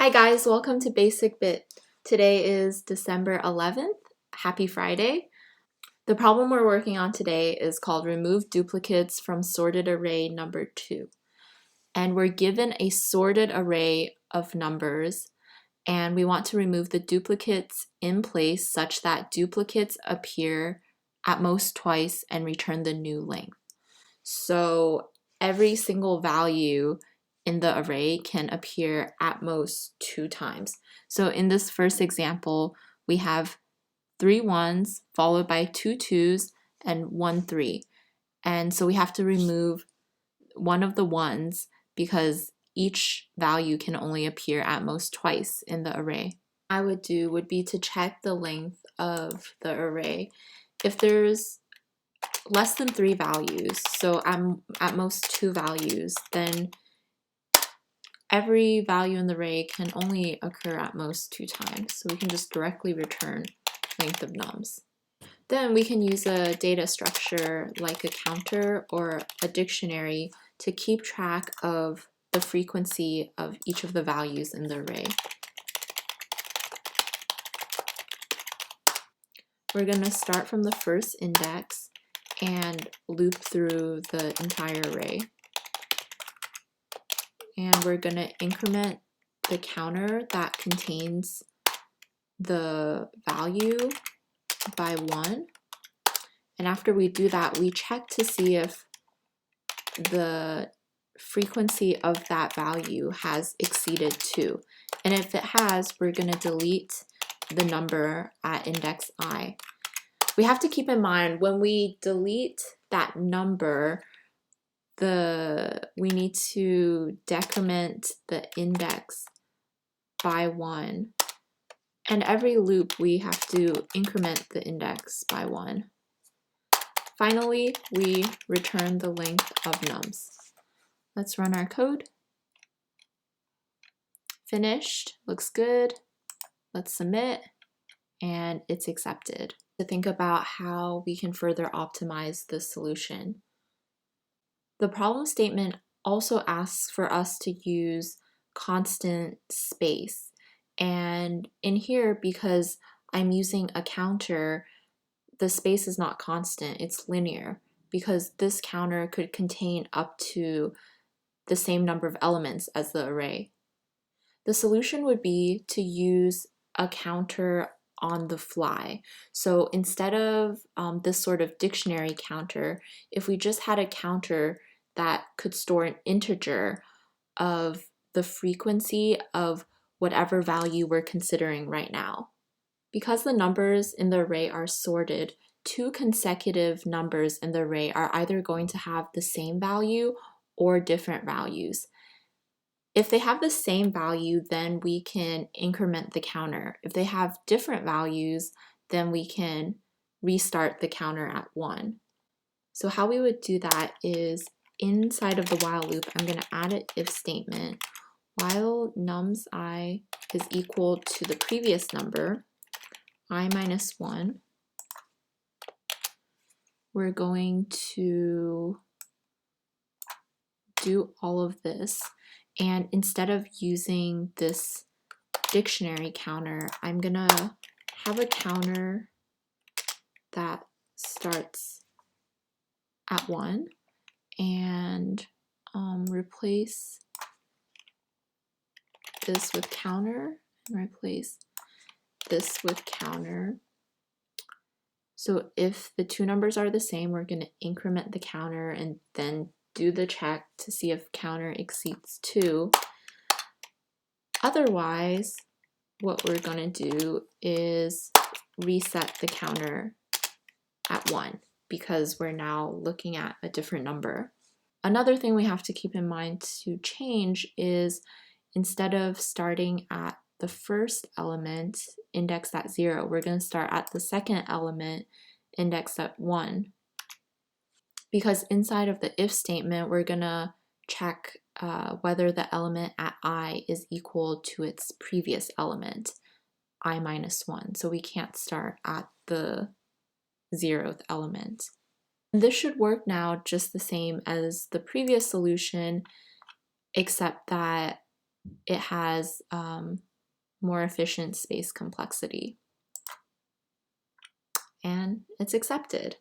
Hi guys, welcome to Basic Bit. Today is December 11th. Happy Friday. The problem we're working on today is called Remove Duplicates from Sorted Array Number 2. And we're given a sorted array of numbers and we want to remove the duplicates in place such that duplicates appear at most twice and return the new length. So every single value in the array can appear at most 2 times. So in this first example, we have 3 1s followed by 2 2s and 1 3. And so we have to remove one of the 1s because each value can only appear at most twice in the array. What I would do would be to check the length of the array. If there's less than 3 values, so at most 2 values, then every value in the array can only occur at most 2 times. So we can just directly return length of nums. Then we can use a data structure like a counter or a dictionary to keep track of the frequency of each of the values in the array. We're going to start from the first index and loop through the entire array. And we're going to increment the counter that contains the value by 1. And after we do that, we check to see if the frequency of that value has exceeded 2. And if it has, we're going to delete the number at index I. We have to keep in mind when we delete that number, we need to decrement the index by 1. And every loop we have to increment the index by 1. Finally, we return the length of nums. Let's run our code. Finished, looks good. Let's submit, and it's accepted. To think about how we can further optimize the solution. The problem statement also asks for us to use constant space. And in here, because I'm using a counter, the space is not constant, it's linear, because this counter could contain up to the same number of elements as the array. The solution would be to use a counter on the fly. So instead of this sort of dictionary counter, if we just had a counter that could store an integer of the frequency of whatever value we're considering right now. Because the numbers in the array are sorted, 2 consecutive numbers in the array are either going to have the same value or different values. If they have the same value, then we can increment the counter. If they have different values, then we can restart the counter at 1. So how we would do that is inside of the while loop, I'm going to add an if statement. While nums I is equal to the previous number, I minus 1, we're going to do all of this. And instead of using this dictionary counter, I'm going to have a counter that starts at 1 and replace this with counter and replace this with counter. So if the 2 numbers are the same, we're going to increment the counter and then do the check to see if counter exceeds 2. Otherwise, what we're going to do is reset the counter at 1 because we're now looking at a different number. Another thing we have to keep in mind to change is instead of starting at the first element indexed at 0, we're going to start at the second element indexed at 1. Because inside of the if statement, we're going to check whether the element at I is equal to its previous element, I minus 1. So we can't start at the 0th element. And this should work now just the same as the previous solution, except that it has more efficient space complexity. And it's accepted.